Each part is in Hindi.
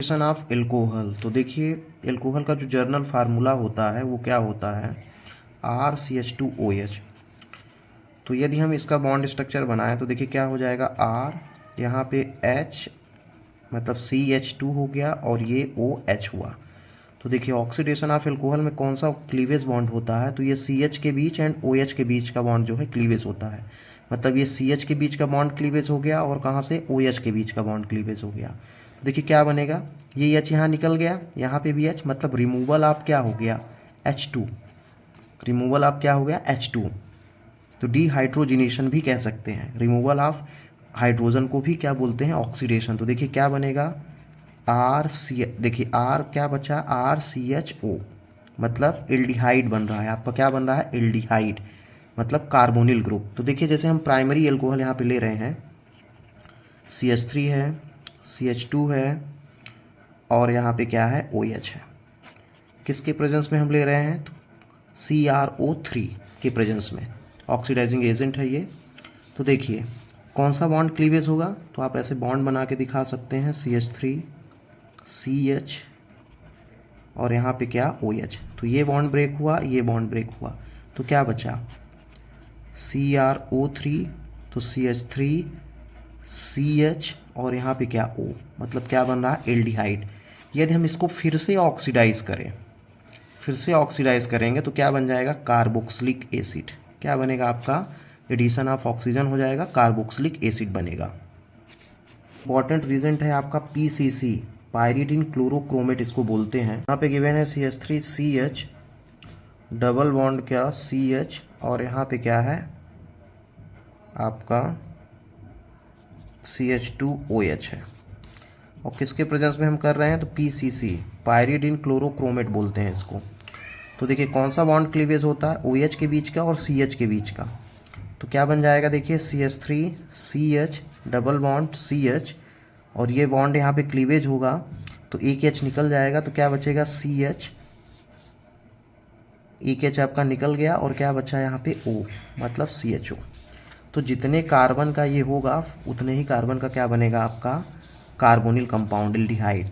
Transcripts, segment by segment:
Oxidation of alcohol. तो देखिए एल्कोहल का जो जर्नल फार्मूला होता है वो क्या होता है, RCH2OH। तो यदि हम इसका बॉन्ड स्ट्रक्चर बनाएं तो देखिए क्या हो जाएगा, R यहाँ पे H मतलब CH2 हो गया और ये OH हुआ। तो देखिए ऑक्सीडेशन ऑफ एल्कोहल में कौन सा क्लीवेज बॉन्ड होता है, तो ये CH के बीच एंड OH के बीच का बॉन्ड जो है क्लीवेज होता है। मतलब ये CH के बीच का बॉन्ड क्लीवेज हो गया और कहाँ से, OH के बीच का बॉन्ड क्लीवेज हो गया। तो देखिए क्या बनेगा, ये H यहाँ निकल गया, यहाँ पे भी H, मतलब रिमूवल ऑफ क्या हो गया, H2। रिमूवल ऑफ क्या हो गया, H2। तो डिहाइड्रोजिनेशन भी कह सकते हैं, रिमूवल ऑफ हाइड्रोजन को भी क्या बोलते हैं, ऑक्सीडेशन। तो देखिए क्या बनेगा, देखिए R क्या बचा, RCHO, मतलब एल्डिहाइड बन रहा है आपका, क्या बन रहा है, एल्डिहाइड, मतलब कार्बोनिल ग्रुप। तो देखिए जैसे हम प्राइमरी एल्कोहल यहाँ पे ले रहे हैं, CH3 है, CH2 है और यहाँ पे क्या है, OH है। किसके प्रेजेंस में हम ले रहे हैं, तो CrO3 के प्रेजेंस में, ऑक्सीडाइजिंग एजेंट है ये। तो देखिए कौन सा बॉन्ड क्लीवेज होगा, तो आप ऐसे बॉन्ड बना के दिखा सकते हैं, CH3 CH और यहाँ पे क्या, OH। तो ये बॉन्ड ब्रेक हुआ, ये बॉन्ड ब्रेक हुआ, तो क्या बचा, CrO3, तो CH3 CH और यहाँ पे क्या, O, मतलब क्या बन रहा है, एल्डिहाइड। यदि हम इसको फिर से ऑक्सीडाइज करें, फिर से ऑक्सीडाइज करेंगे तो क्या बन जाएगा, कार्बोक्सिलिक एसिड। क्या बनेगा आपका, एडिशन ऑफ ऑक्सीजन हो जाएगा, कार्बोक्सिलिक एसिड बनेगा। इंपॉर्टेंट रीजेंट है आपका PCC, पायरीडीन क्लोरोक्रोमेट इसको बोलते हैं। यहाँ पे गिवन है CH3 CH, डबल बॉन्ड क्या, CH और यहाँ पे क्या है आपका CH2OH है। और किसके प्रेजेंस में हम कर रहे हैं, तो PCC, पायरीडीन क्लोरोक्रोमेट बोलते हैं इसको। तो देखिए कौन सा बॉन्ड क्लीवेज होता है, OH के बीच का और CH के बीच का। तो क्या बन जाएगा, देखिए CH3 CH double bond CH और ये बॉन्ड यहाँ पे क्लीवेज होगा तो एक H निकल जाएगा, तो क्या बचेगा, CH, एक H आपका निकल गया और क्या बचा यहाँ पे, O, मतलब CHO। तो जितने कार्बन का ये होगा उतने ही कार्बन का क्या बनेगा आपका, carbonyl compound, aldehyde.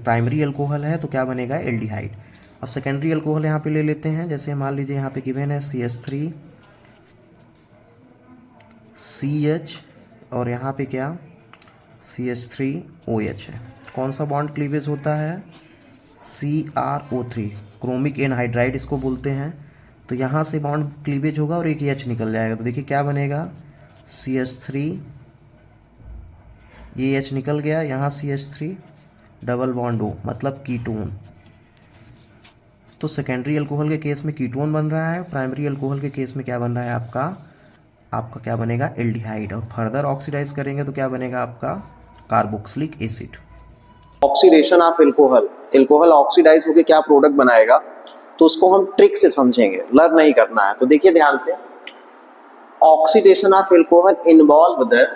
Primary alcohol है तो क्या बनेगा, एल्डिहाइड। अब सेकेंडरी अल्कोहल यहाँ पे ले लेते हैं, जैसे मान लीजिए यहाँ पे गिवन है CH3 CH और यहाँ पे क्या, CH3OH है। कौन सा बॉन्ड क्लीवेज होता है, CrO3, क्रोमिक एनहाइड्राइड इसको बोलते हैं। तो यहाँ से बॉन्ड क्लीवेज होगा और एक H निकल जाएगा, तो देखिए क्या बनेगा, CH3, ये H निकल गया, यहाँ CH3 डबल बॉन्ड O, मतलब कीटोन। तो सेकेंडरी अल्कोहल के केस में कीटोन बन रहा है, प्राइमरी अल्कोहल के केस में क्या बन रहा है आपका, आपका क्या बनेगा, एल्डिहाइड। और फर्दर ऑक्सीडाइज करेंगे तो क्या बनेगा आपका, carboxylic acid. Oxidation of alcohol, alcohol oxidise होकर क्या प्रोडक्ट बनाएगा, तो उसको हम ट्रिक से समझेंगे, लर्न नहीं करना है। तो देखिए ध्यान से, oxidation of alcohol involve the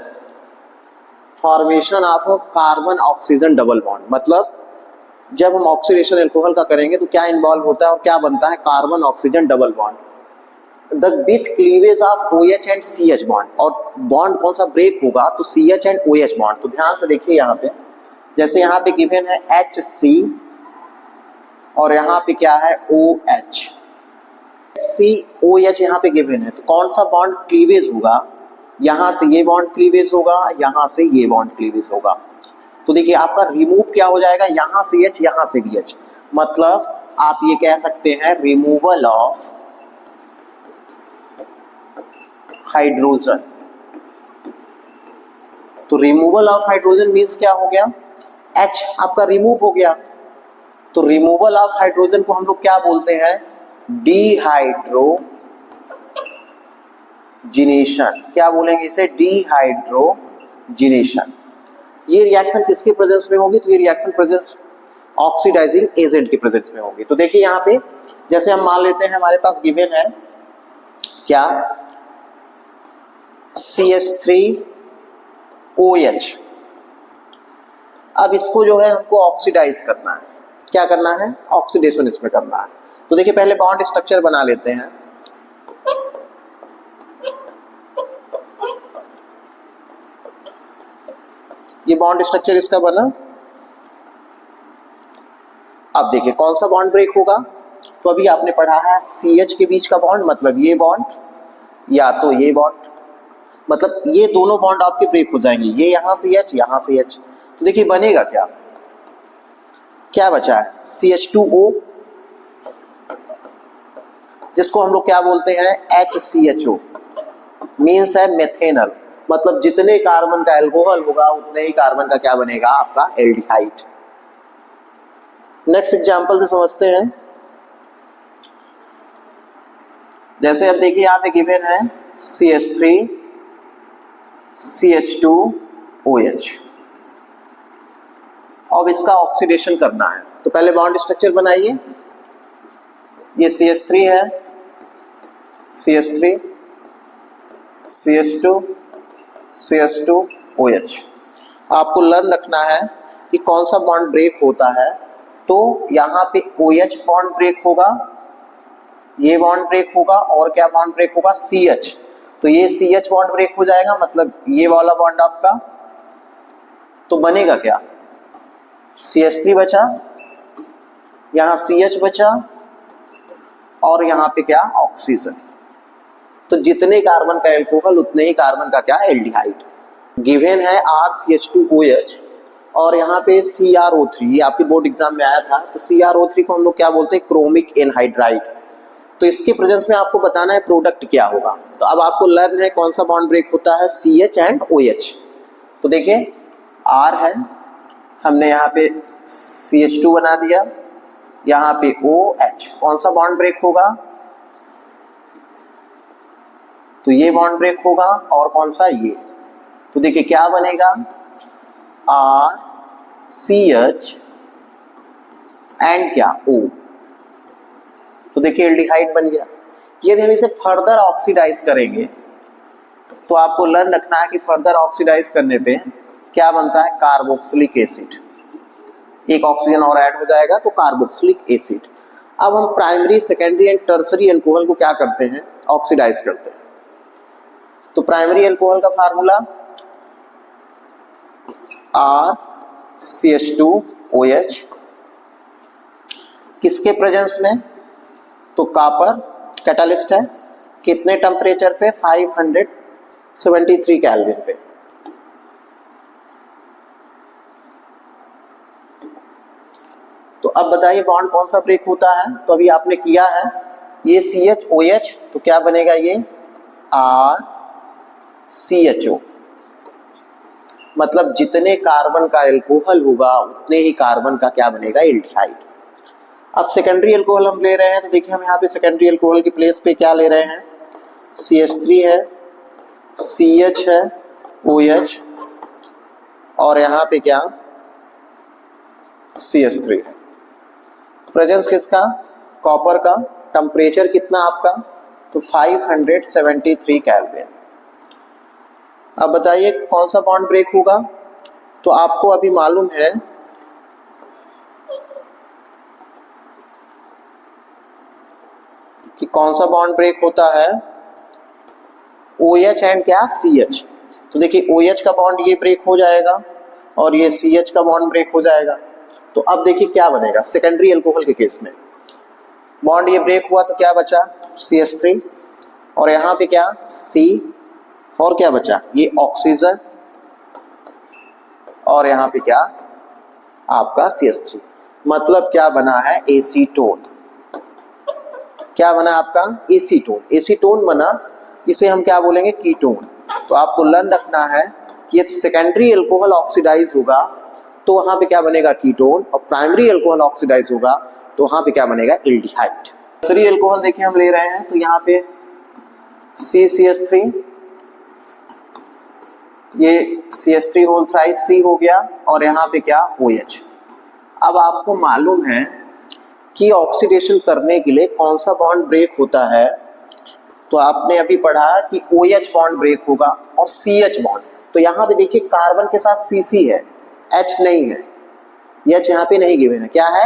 formation of carbon oxygen double bond. मतलब जब हम ऑक्सीडेशन एल्कोहल का करेंगे तो क्या इन्वॉल्व होता है और क्या बनता है, carbon oxygen double bond the with cleavage of OH and CH bond. और बॉन्ड कौन सा ब्रेक होगा, तो CH एंड OH बॉन्ड। तो ध्यान से देखिए यहाँ पे, जैसे यहाँ पे गिवन है HC और यहाँ पे क्या है, OH, COH यहाँ पे गिवन है। तो कौन सा बॉन्ड क्लीवेज होगा, यहाँ से ये बॉन्ड क्लीवेज होगा, यहाँ से ये बॉन्ड क्लीवेज होगा। तो देखिए आपका रिमूव क्या हो जाएगा, यहाँ से H, यहाँ से भी H, मतलब आप ये कह सकते हैं रिमूवल ऑफ हाइड्रोजन। तो रिमूवल ऑफ हाइड्रोजन मीन्स क्या हो गया, H आपका रिमूव हो गया। तो रिमूवल ऑफ हाइड्रोजन को हम लोग क्या बोलते हैं, डिहाइड्रोजिनेशन। क्या बोलेंगे इसे, डिहाइड्रोजिनेशन। ये रिएक्शन किसके प्रेजेंस में होगी, तो ये रिएक्शन प्रेजेंस ऑक्सीडाइजिंग एजेंट के प्रेजेंस में होगी। तो देखिए यहाँ पे जैसे हम मान लेते हैं हमारे पास गिवन है क्या, CH3OH। अब इसको जो है हमको ऑक्सीडाइज करना है, क्या करना है, ऑक्सीडेशन इसमें करना है। तो देखिए पहले बॉन्ड स्ट्रक्चर बना लेते हैं। ये बॉन्ड स्ट्रक्चर इसका बना, अब देखिए कौन सा बॉन्ड ब्रेक होगा, तो अभी आपने पढ़ा है CH के बीच का बॉन्ड, मतलब ये बॉन्ड या तो ये बॉन्ड, मतलब ये दोनों बॉन्ड आपके ब्रेक हो जाएंगे, ये यहां से H यहां से H। तो देखिए बनेगा क्या, क्या बचा है CH2O, जिसको हम लोग क्या बोलते हैं HCHO, मीन्स है मेथेनल, मतलब जितने कार्बन का एल्कोहल होगा उतने ही कार्बन का क्या बनेगा आपका एल्डिहाइड। नेक्स्ट एग्जांपल से समझते हैं। जैसे अब देखिए यहाँ पे गिवन है CH3 CH2OH, अब इसका ऑक्सीडेशन करना है, तो पहले बॉन्ड स्ट्रक्चर बनाइए। ये CH3 है, CH3 CH2 CH2OH। आपको लर्न रखना है कि कौन सा बॉन्ड ब्रेक होता है, तो यहाँ पे OH बॉन्ड ब्रेक होगा, ये बॉन्ड ब्रेक होगा, और क्या बॉन्ड ब्रेक होगा CH, तो ये CH बॉन्ड ब्रेक हो जाएगा, मतलब ये वाला बॉन्ड आपका, तो बनेगा क्या CH3 बचा, यहाँ CH बचा, और यहाँ पे क्या ऑक्सीजन, तो जितने कार्बन का एल्कोहल उतने ही कार्बन का क्या एल्डिहाइड। गिवन है RCH2OH और यहाँ पे CrO3, ये आपके बोर्ड एग्जाम में आया था, तो CrO3 को हम लोग क्या बोलते हैं क्रोमिक एनहाइड्राइड। तो इसके प्रेजेंस में आपको बताना है प्रोडक्ट क्या होगा, तो अब आपको लर्न है कौन सा बॉन्ड ब्रेक होता है CH एंड OH। तो देखिए R है, हमने यहाँ पे CH2 बना दिया, यहाँ पे OH, कौन सा बॉन्ड ब्रेक होगा, तो ये बॉन्ड ब्रेक होगा, और कौन सा ये, तो देखिए क्या बनेगा RCH एंड क्या O, तो देखिए एल्डिहाइड बन गया। यदि हम इसे फर्दर ऑक्सीडाइज करेंगे तो आपको लर्न रखना है कि फर्दर ऑक्सीडाइज करने पे क्या बनता है कार्बोक्सिलिक एसिड, एक ऑक्सीजन और ऐड हो जाएगा तो कार्बोक्सिलिक एसिड। अब हम primary secondary and tertiary alcohol को क्या करते हैं ऑक्सीडाइज करते हैं, तो प्राइमरी अल्कोहल का फार्मूला RCH2OH, किसके प्रेजेंस में, तो कॉपर कैटालिस्ट है, कितने टेम्परेचर पे 573 केल्विन पे। तो अब बताइए बॉन्ड कौन सा ब्रेक होता है, तो अभी आपने किया है ये CHOH, तो क्या बनेगा ये RCHO, मतलब जितने कार्बन का एल्कोहल होगा उतने ही कार्बन का क्या बनेगा एल्डिहाइड। अब सेकेंडरी अल्कोहल हम ले रहे हैं, तो देखिए हम यहाँ पे सेकेंडरी अल्कोहल की प्लेस पे क्या ले रहे हैं CH3 है, CH है, OH, और यहाँ पे क्या CH3 है। प्रेजेंस किसका कॉपर का, टेम्परेचर कितना आपका, तो 573 केल्विन। अब बताइए कौन सा बॉन्ड ब्रेक होगा, तो आपको अभी मालूम है कि कौन सा बॉन्ड ब्रेक होता है OH एंड क्या CH, तो देखिए OH का बॉन्ड ये ब्रेक हो जाएगा और ये CH का बॉन्ड ब्रेक हो जाएगा। तो अब देखिए क्या बनेगा सेकेंडरी अल्कोहल के केस में, बॉन्ड ये ब्रेक हुआ तो क्या बचा CH3, और यहाँ पे क्या C, और क्या बचा ये ऑक्सीजन, और यहाँ पे क्या आपका CH3, मतलब क्या बना है एसीटोन, क्या बना आपका एसीटोन, एसीटोन बना, इसे हम क्या बोलेंगे कीटोन। तो आपको लर्न रखना है कि ये सेकेंडरी अल्कोहल ऑक्सीडाइज होगा तो वहां पे क्या बनेगा कीटोन, और प्राइमरी अल्कोहल ऑक्सीडाइज होगा तो वहां पे क्या बनेगा एल्डिहाइड। दूसरी अल्कोहल देखिए हम ले रहे हैं, तो यहाँ पे CCH3, ये CH3 होल थ्राइस C हो गया, और यहाँ पे क्या OH। अब आपको मालूम है कि ऑक्सीडेशन करने के लिए कौन सा बॉन्ड ब्रेक होता है, तो आपने अभी पढ़ा कि OH बॉन्ड ब्रेक होगा और CH बॉन्ड, तो यहाँ पे देखिए कार्बन के साथ CC है, H नहीं है, H यहाँ पे नहीं गिवन है, क्या है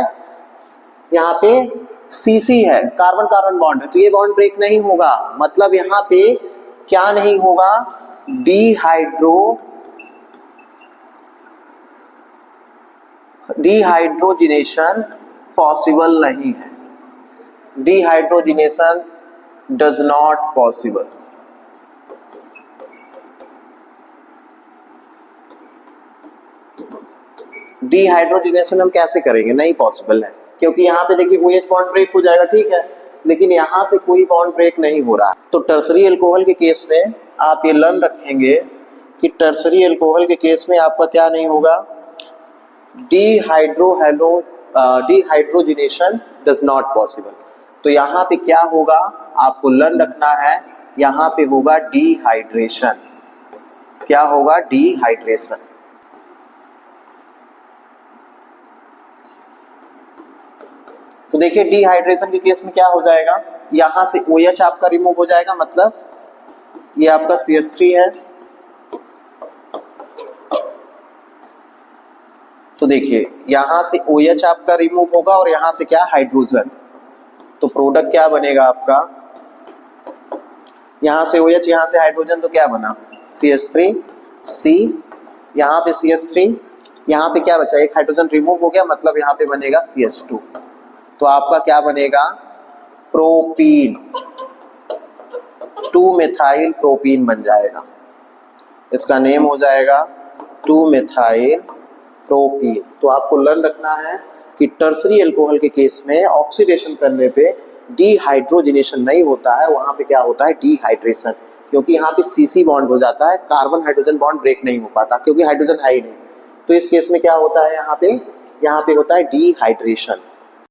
यहाँ पे CC है, कार्बन कार्बन बॉन्ड है, तो ये बॉन्ड ब्रेक नहीं होगा, मतलब यहाँ पे क्या नहीं होगा डिहाइड्रोजिनेशन पॉसिबल नहीं है, dehydrogenation does not possible. Dehydrogenation हम कैसे करेंगे, नहीं पॉसिबल है, क्योंकि यहाँ पे देखिए OH बॉन्ड ब्रेक हो जाएगा, ठीक है, लेकिन यहाँ से कोई बॉन्ड ब्रेक नहीं हो रहा। तो टर्सरी अल्कोहल के केस में आप ये लर्न रखेंगे कि टर्सरी अल्कोहल के केस में आपका क्या नहीं होगा, डिहाइड्रोजिनेशन डज नॉट पॉसिबल। तो यहाँ पे क्या होगा आपको लर्न रखना है, यहाँ पे होगा डिहाइड्रेशन। क्या होगा, डिहाइड्रेशन। तो देखिए डिहाइड्रेशन के केस में क्या हो जाएगा, यहां से OH आपका रिमूव हो जाएगा, मतलब ये आपका CH3 है। तो देखिए यहां से OH आपका रिमूव होगा और यहां से क्या, हाइड्रोजन। तो प्रोडक्ट क्या बनेगा आपका, यहां से OH यहां से हाइड्रोजन, तो क्या बना, CH3C, यहां पे CH3, यहां पे क्या बचा, एक हाइड्रोजन रिमूव हो गया, मतलब यहां पे बनेगा CH2। तो आपका क्या बनेगा, प्रोपीन, 2-मेथाइल प्रोपीन बन जाएगा, इसका नेम हो जाएगा 2-मेथाइल प्रोपीन। तो आपको लर्न रखना है कि टर्सरी अल्कोहल के केस में ऑक्सीडेशन करने पे डिहाइड्रोजिनेशन नहीं होता है, वहां पे क्या होता है, डिहाइड्रेशन, क्योंकि यहाँ पे CC बॉन्ड हो जाता है, कार्बन हाइड्रोजन बॉन्ड ब्रेक नहीं हो पाता, क्योंकि हाइड्रोजन है ही नहीं। तो इस केस में क्या होता है, यहाँ पे होता है डिहाइड्रेशन।